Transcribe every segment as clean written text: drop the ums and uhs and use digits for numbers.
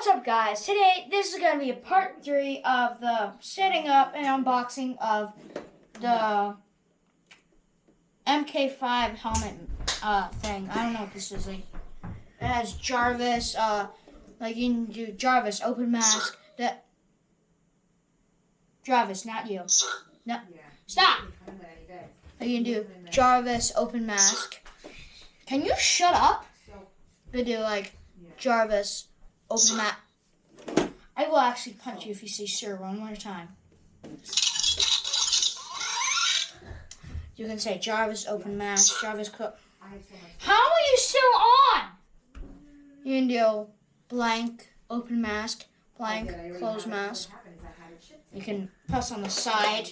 What's up, guys? Today, this is going to be a part 3 of the setting up and unboxing of the MK5 helmet thing. I don't know what this is. Like, it has Jarvis, like you can do Jarvis, open mask. That Jarvis, not you. No, stop! Like you can do Jarvis, open mask. Can you shut up? But do like Jarvis, open mask. I will actually punch you if you say sir one more time. You can say Jarvis, open mask, Jarvis, cook. How are you still on? You can do blank, open mask, blank, close mask. You can press on the side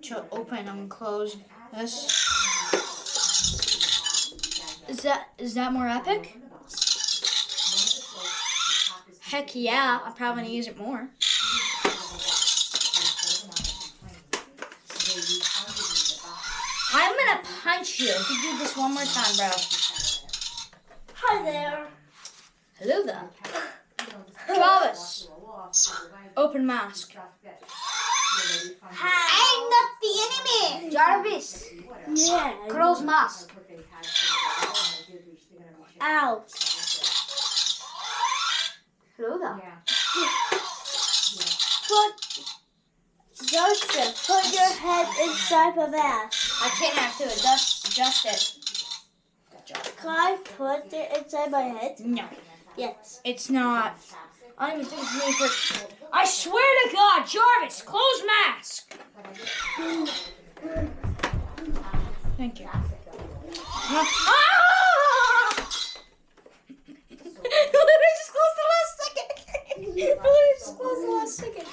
to open and close this. Is that more epic? Heck yeah, I'm probably gonna use it more. I'm gonna punch you if you do this one more time, bro. Hi there. Hello there. Jarvis, open mask. Hi. I'm not the enemy. Jarvis, Yeah. close mask. Ow. Hello there. Joseph, put your head inside my mask. I can't have to adjust it. Can I put it inside my head? No, Yes. it's not. I don't even think it's made for. I swear to God, Jarvis, close mask. Thank you. No. Ah! Literally just closed the last second. Literally just closed the last second.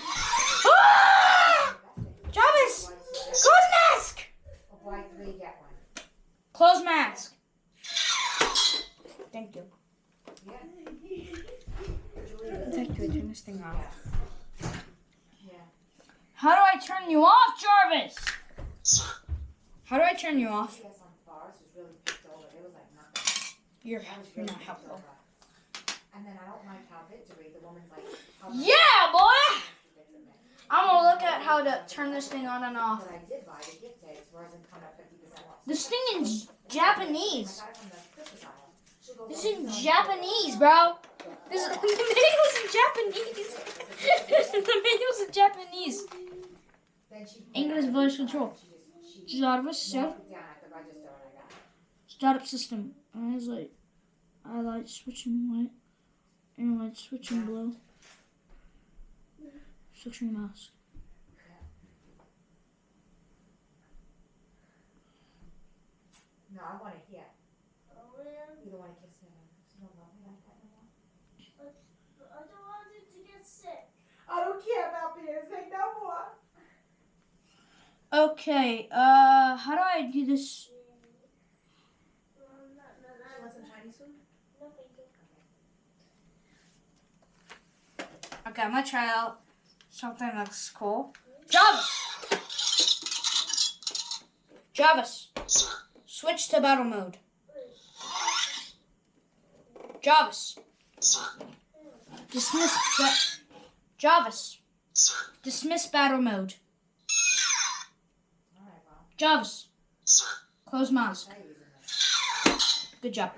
Ah! Jarvis, close mask. Close mask. Thank you. Thank you. Turn this thing off. How do I turn you off, Jarvis? How do I turn you off? You're not helpful. Yeah, boy! I'm gonna look at how to turn this thing on and off. This thing is Japanese. This is in Japanese, bro. The manual's in Japanese. The manual's in Japanese. English voice control. Jarvis, sir. Startup system. I light switching white. And light switching blue. Switching mask. No, I want to hear. You don't want to kiss me. You don't love me like that no more. I don't want it to get sick. I don't care about being sick no more. Okay, how do I do this? You want some Chinese food? No, thank you. Okay, I'm gonna try out something that's cool. Jarvis! Jarvis! Switch to battle mode. Jarvis! Dismiss Jarvis! Dismiss battle mode. Jarvis! Close mask. Good job.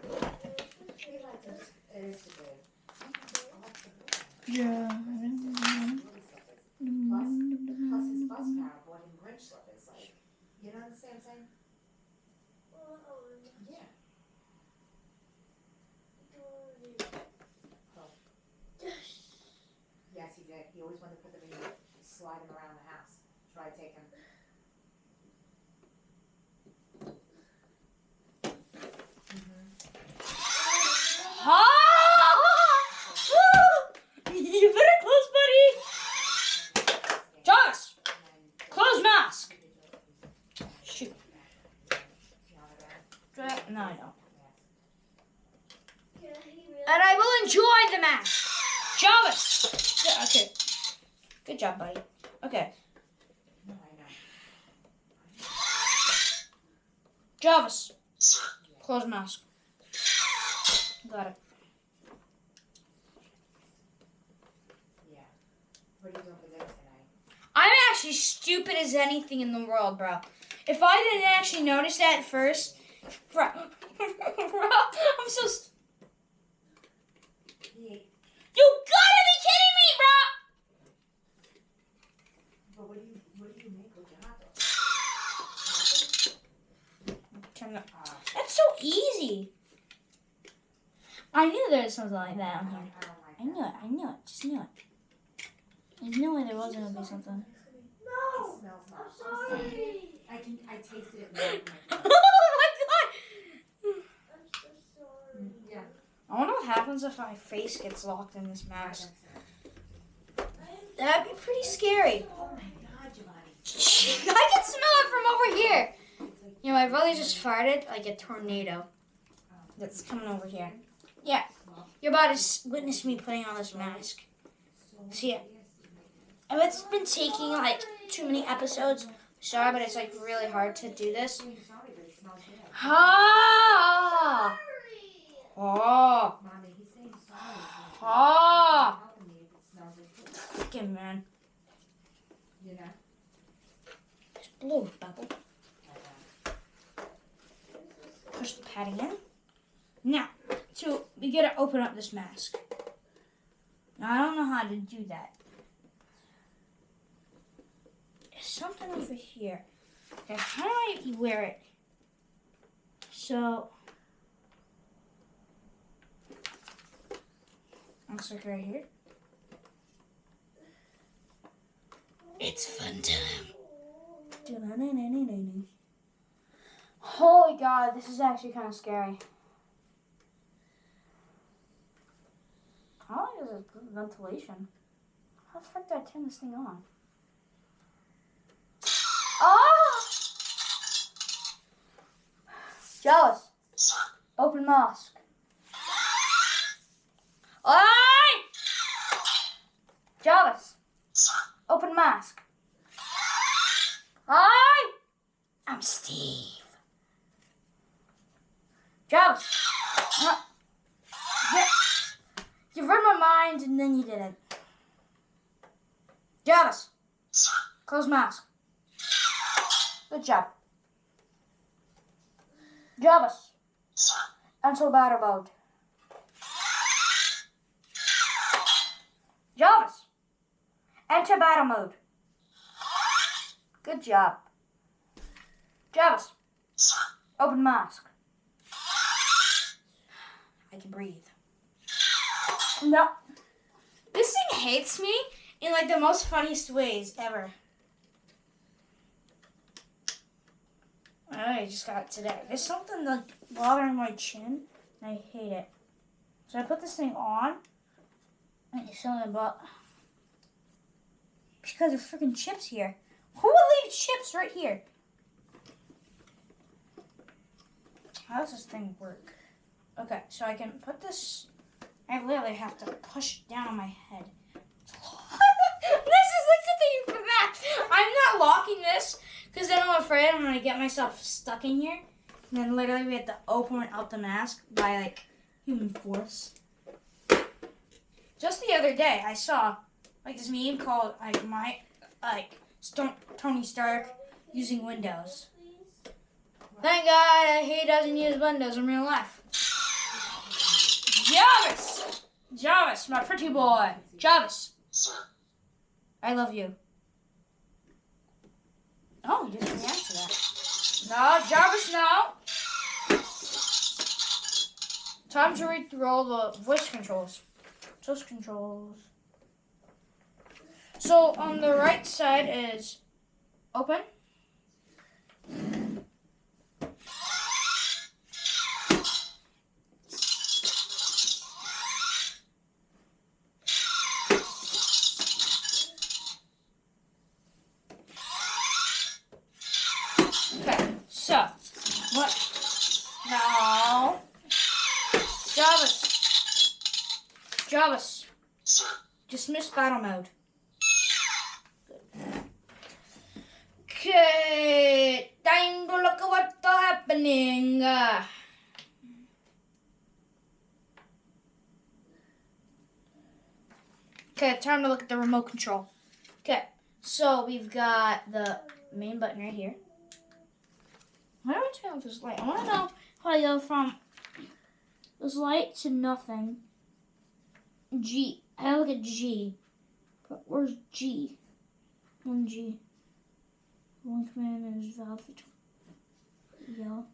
Yeah. Plus his bus power bought him Grinch slippers. Like, you know what I'm saying? Yeah. Yes, he did. He always wanted to put them in, slide him around the house. Try to take him. You better close, buddy. Jarvis, close mask. Shoot. No, I don't. And I will enjoy the mask. Jarvis. Yeah, okay. Good job, buddy. Okay. No, I know. Jarvis. Close mask. Got it. actually stupid as anything in the world, bro. If I didn't actually notice that at first, bro, bro, I'm so. You gotta be kidding me, bro! But what do you make with gelato? That's so easy. I knew there was something like that on here. I knew it, just knew it. There's no way there wasn't gonna be something. No! It smells I'm not. sorry. I tasted it right Oh my god! I'm so sorry. Yeah. I wonder what happens if my face gets locked in this mask. That'd be pretty scary. Oh my god, Giovanni. I can smell it from over here. You know, my brother just farted like a tornado. That's coming over here. Yeah. You're about to witness me putting on this mask. See it? And it's been taking like too many episodes. Sorry, but it's like really hard to do this. Ah! Oh! Mommy, he's saying sorry. Ah! Helping me if it smells like poop. Fucking man. You know? Just blow a bubble. Push the padding in. Now, so we gotta open up this mask. Now, I don't know how to do that. There's something over here. Okay, how do I wear it? So, looks like right here. It's fun time. Holy God, this is actually kind of scary. How long is this ventilation? How the fuck do I turn this thing on? Ah! Jarvis, open mask. Oi! Jarvis, open mask. Hi! I'm Steve. Jarvis. You read my mind and then you didn't. Jarvis. Close mask. Good job. Jarvis. Enter battle mode. Jarvis. Enter battle mode. Good job. Jarvis. Open mask. I can breathe. No. This thing hates me in like the most funniest ways ever. I just got it today. There's something like bothering my chin and I hate it. So I put this thing on and it's something about because there's freaking chips here. Who would leave chips right here? How does this thing work? Okay, so I can put this. I literally have to push it down on my head. This is like something for that. I'm not locking this because then I'm afraid I'm gonna get myself stuck in here. And then literally we have to open up the mask by like human force. Just the other day, I saw like this meme called Tony Stark using Windows. Thank God he doesn't use Windows in real life. Jarvis! Jarvis, my pretty boy. Jarvis. Sir. I love you. Oh, you didn't react to that. No, Jarvis, no. Time to read through all the voice controls. Voice controls. So on the right side is open. Okay, so what? No. Jarvis. Sir. Dismiss battle mode. Okay, time to look at what's happening. Okay, time to look at the remote control. Okay, So we've got the main button right here. Why do I turn off this light? I want to know how I go from this light to nothing. G. I look at G. But where's G? One G. One command is valid for yellow.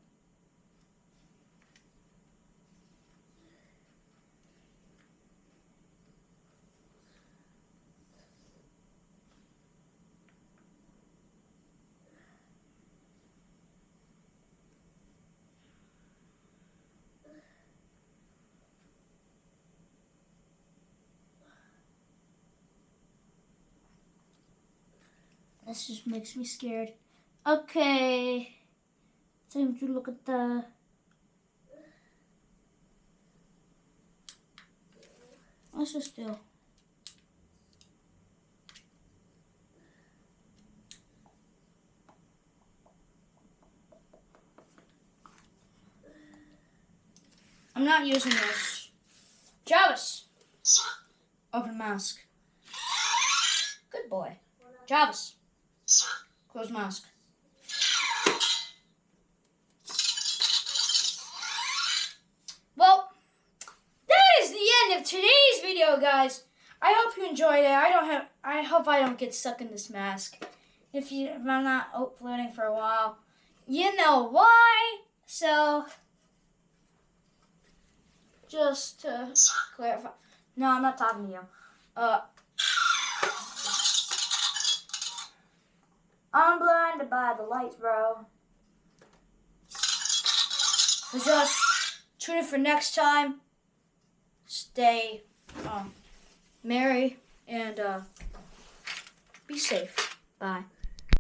This just makes me scared. Okay. Time to look at the... Let's just do... I'm not using this. Jarvis. Sir. Open mask. Good boy. Jarvis. Sir. Close mask. Well, that is the end of today's video, guys. I hope you enjoyed it. I hope I don't get stuck in this mask. If I'm not uploading for a while, you know why. So, just to clarify. No, I'm not talking to you. I'm blinded by the lights, bro. So just tune in for next time. Stay merry and be safe. Bye.